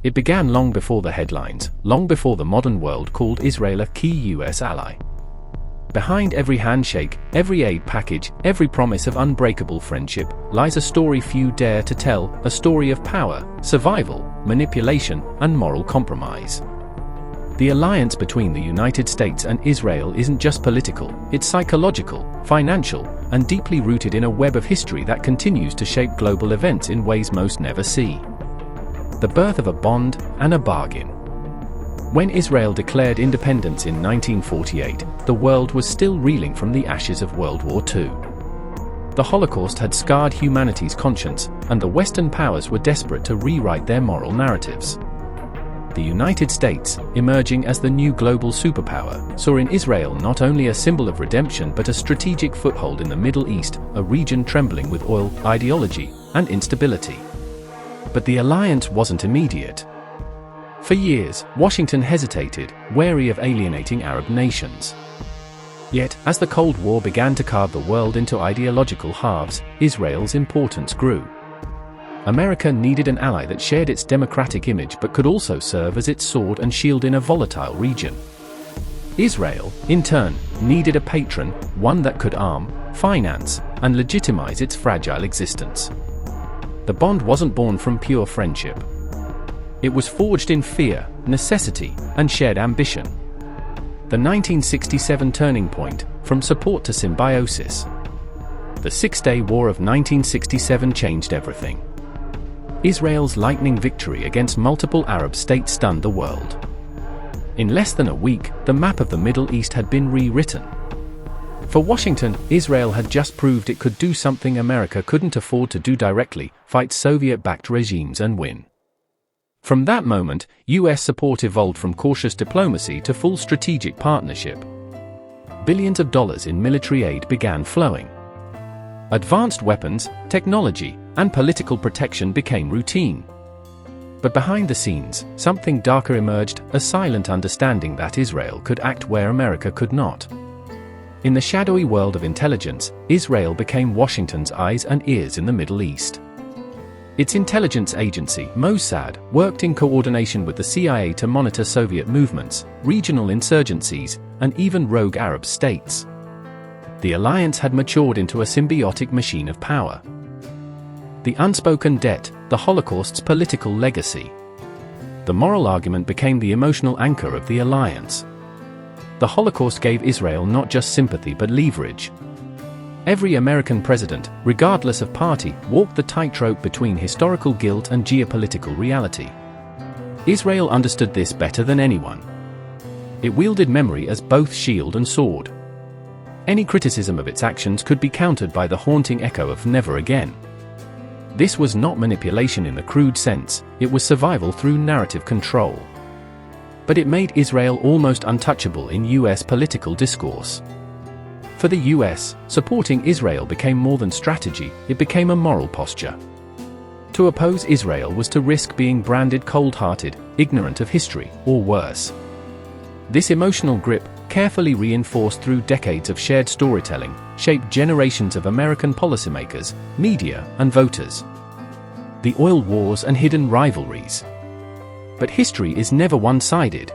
It began long before the headlines, long before the modern world called Israel a key US ally. Behind every handshake, every aid package, every promise of unbreakable friendship, lies a story few dare to tell, a story of power, survival, manipulation, and moral compromise. The alliance between the United States and Israel isn't just political, it's psychological, financial, and deeply rooted in a web of history that continues to shape global events in ways most never see. The birth of a bond and a bargain. When Israel declared independence in 1948, the world was still reeling from the ashes of World War II. The Holocaust had scarred humanity's conscience, and the Western powers were desperate to rewrite their moral narratives. The United States, emerging as the new global superpower, saw in Israel not only a symbol of redemption but a strategic foothold in the Middle East, a region trembling with oil, ideology, and instability. But the alliance wasn't immediate. For years, Washington hesitated, wary of alienating Arab nations. Yet, as the Cold War began to carve the world into ideological halves, Israel's importance grew. America needed an ally that shared its democratic image but could also serve as its sword and shield in a volatile region. Israel, in turn, needed a patron, one that could arm, finance, and legitimize its fragile existence. The bond wasn't born from pure friendship. It was forged in fear, necessity, and shared ambition. The 1967 turning point, from support to symbiosis. The Six-Day War of 1967 changed everything. Israel's lightning victory against multiple Arab states stunned the world. In less than a week, the map of the Middle East had been rewritten. For Washington, Israel had just proved it could do something America couldn't afford to do directly: fight Soviet-backed regimes and win. From that moment, US support evolved from cautious diplomacy to full strategic partnership. Billions of dollars in military aid began flowing. Advanced weapons, technology, and political protection became routine. But behind the scenes, something darker emerged, a silent understanding that Israel could act where America could not. In the shadowy world of intelligence, Israel became Washington's eyes and ears in the Middle East. Its intelligence agency, Mossad, worked in coordination with the CIA to monitor Soviet movements, regional insurgencies, and even rogue Arab states. The alliance had matured into a symbiotic machine of power. The unspoken debt, the Holocaust's political legacy. The moral argument became the emotional anchor of the alliance. The Holocaust gave Israel not just sympathy but leverage. Every American president, regardless of party, walked the tightrope between historical guilt and geopolitical reality. Israel understood this better than anyone. It wielded memory as both shield and sword. Any criticism of its actions could be countered by the haunting echo of "never again." This was not manipulation in the crude sense, it was survival through narrative control. But it made Israel almost untouchable in US political discourse. For the US, supporting Israel became more than strategy, it became a moral posture. To oppose Israel was to risk being branded cold-hearted, ignorant of history, or worse. This emotional grip, carefully reinforced through decades of shared storytelling, shaped generations of American policymakers, media, and voters. The oil wars and hidden rivalries. But history is never one-sided.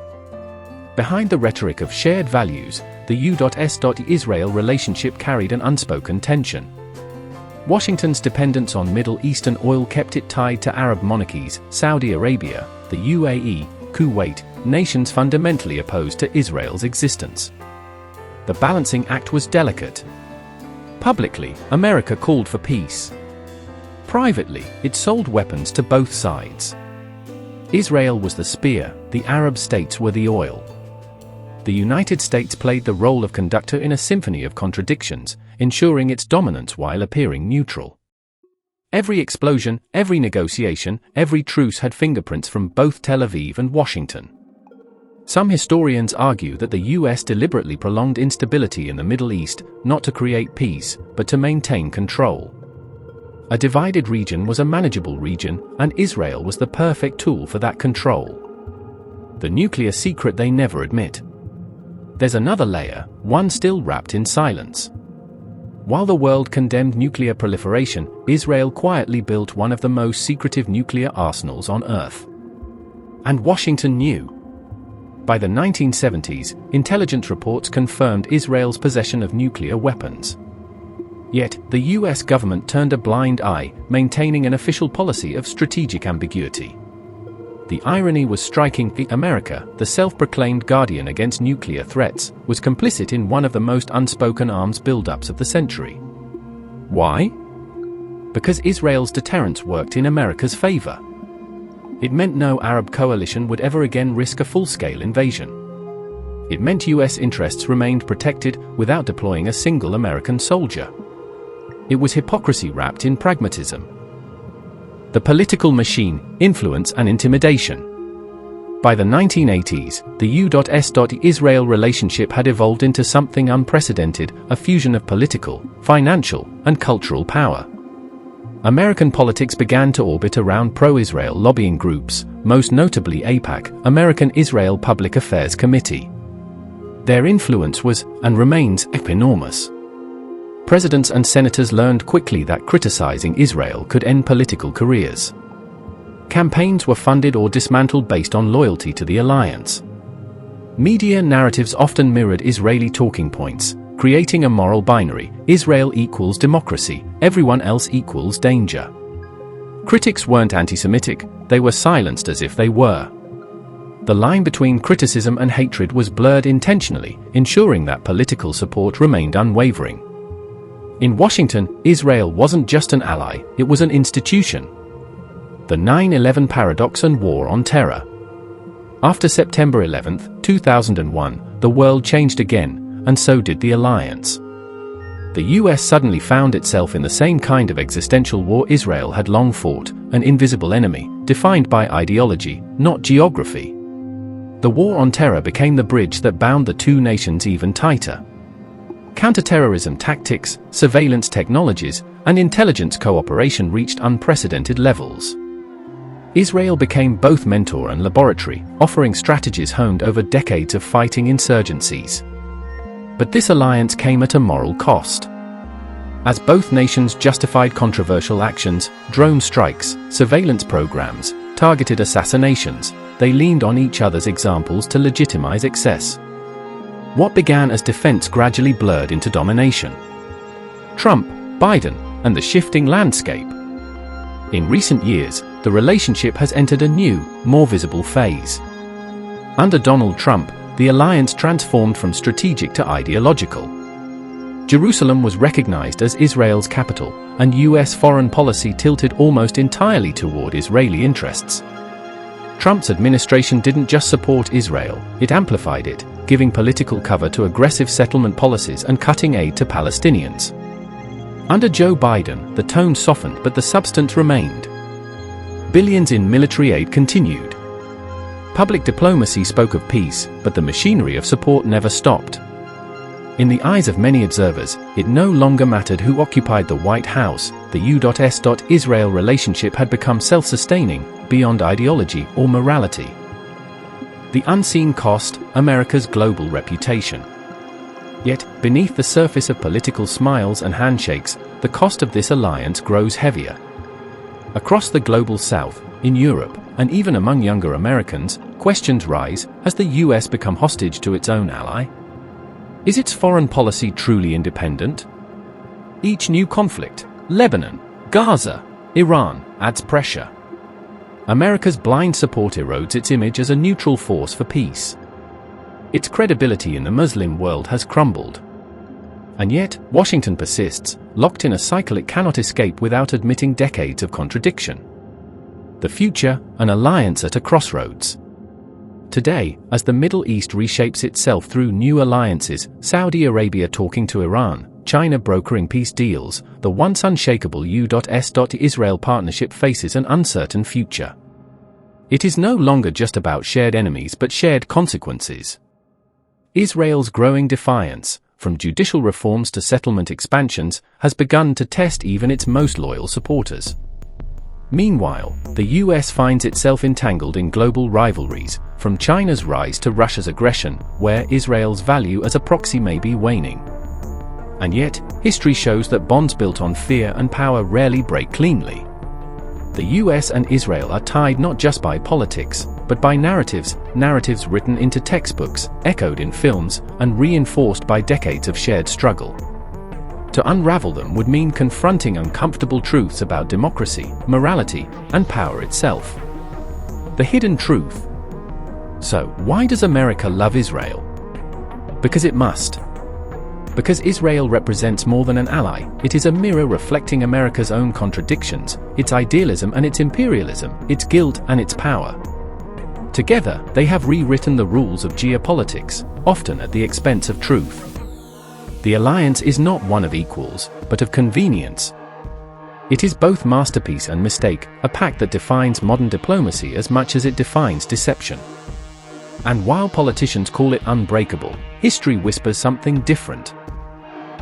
Behind the rhetoric of shared values, the U.S.-Israel relationship carried an unspoken tension. Washington's dependence on Middle Eastern oil kept it tied to Arab monarchies, Saudi Arabia, the UAE, Kuwait, nations fundamentally opposed to Israel's existence. The balancing act was delicate. Publicly, America called for peace. Privately, it sold weapons to both sides. Israel was the spear, the Arab states were the oil. The United States played the role of conductor in a symphony of contradictions, ensuring its dominance while appearing neutral. Every explosion, every negotiation, every truce had fingerprints from both Tel Aviv and Washington. Some historians argue that the US deliberately prolonged instability in the Middle East, not to create peace, but to maintain control. A divided region was a manageable region, and Israel was the perfect tool for that control. The nuclear secret they never admit. There's another layer, one still wrapped in silence. While the world condemned nuclear proliferation, Israel quietly built one of the most secretive nuclear arsenals on Earth. And Washington knew. By the 1970s, intelligence reports confirmed Israel's possession of nuclear weapons. Yet, the US government turned a blind eye, maintaining an official policy of strategic ambiguity. The irony was striking. America, the self-proclaimed guardian against nuclear threats, was complicit in one of the most unspoken arms buildups of the century. Why? Because Israel's deterrence worked in America's favor. It meant no Arab coalition would ever again risk a full-scale invasion. It meant US interests remained protected without deploying a single American soldier. It was hypocrisy wrapped in pragmatism. The political machine, influence and intimidation. By the 1980s, the U.S.-Israel relationship had evolved into something unprecedented, a fusion of political, financial, and cultural power. American politics began to orbit around pro-Israel lobbying groups, most notably AIPAC, American Israel Public Affairs Committee. Their influence was, and remains, enormous. Presidents and senators learned quickly that criticizing Israel could end political careers. Campaigns were funded or dismantled based on loyalty to the alliance. Media narratives often mirrored Israeli talking points, creating a moral binary: Israel equals democracy, everyone else equals danger. Critics weren't anti-Semitic, they were silenced as if they were. The line between criticism and hatred was blurred intentionally, ensuring that political support remained unwavering. In Washington, Israel wasn't just an ally, it was an institution. The 9/11 paradox and war on terror. After September 11, 2001, the world changed again, and so did the alliance. The US suddenly found itself in the same kind of existential war Israel had long fought, an invisible enemy, defined by ideology, not geography. The war on terror became the bridge that bound the two nations even tighter. Counterterrorism tactics, surveillance technologies, and intelligence cooperation reached unprecedented levels. Israel became both mentor and laboratory, offering strategies honed over decades of fighting insurgencies. But this alliance came at a moral cost. As both nations justified controversial actions, drone strikes, surveillance programs, targeted assassinations, they leaned on each other's examples to legitimize excess. What began as defense gradually blurred into domination. Trump, Biden, and the shifting landscape. In recent years, the relationship has entered a new, more visible phase. Under Donald Trump, the alliance transformed from strategic to ideological. Jerusalem was recognized as Israel's capital, and US foreign policy tilted almost entirely toward Israeli interests. Trump's administration didn't just support Israel, it amplified it, giving political cover to aggressive settlement policies and cutting aid to Palestinians. Under Joe Biden, the tone softened but the substance remained. Billions in military aid continued. Public diplomacy spoke of peace, but the machinery of support never stopped. In the eyes of many observers, it no longer mattered who occupied the White House, the U.S.-Israel relationship had become self-sustaining, beyond ideology or morality. The unseen cost, America's global reputation. Yet, beneath the surface of political smiles and handshakes, the cost of this alliance grows heavier. Across the global south, in Europe, and even among younger Americans, questions rise: has the US become hostage to its own ally? Is its foreign policy truly independent? Each new conflict, Lebanon, Gaza, Iran, adds pressure. America's blind support erodes its image as a neutral force for peace. Its credibility in the Muslim world has crumbled. And yet, Washington persists, locked in a cycle it cannot escape without admitting decades of contradiction. The future, an alliance at a crossroads. Today, as the Middle East reshapes itself through new alliances, Saudi Arabia talking to Iran, China brokering peace deals, the once unshakable U.S.-Israel partnership faces an uncertain future. It is no longer just about shared enemies but shared consequences. Israel's growing defiance, from judicial reforms to settlement expansions, has begun to test even its most loyal supporters. Meanwhile, the US finds itself entangled in global rivalries, from China's rise to Russia's aggression, where Israel's value as a proxy may be waning. And yet, history shows that bonds built on fear and power rarely break cleanly. The US and Israel are tied not just by politics, but by narratives written into textbooks, echoed in films, and reinforced by decades of shared struggle. To unravel them would mean confronting uncomfortable truths about democracy, morality, and power itself. The hidden truth. So, why does America love Israel? Because it must. Because Israel represents more than an ally, it is a mirror reflecting America's own contradictions, its idealism and its imperialism, its guilt and its power. Together, they have rewritten the rules of geopolitics, often at the expense of truth. The alliance is not one of equals, but of convenience. It is both masterpiece and mistake, a pact that defines modern diplomacy as much as it defines deception. And while politicians call it unbreakable, history whispers something different.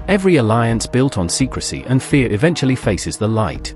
Every alliance built on secrecy and fear eventually faces the light.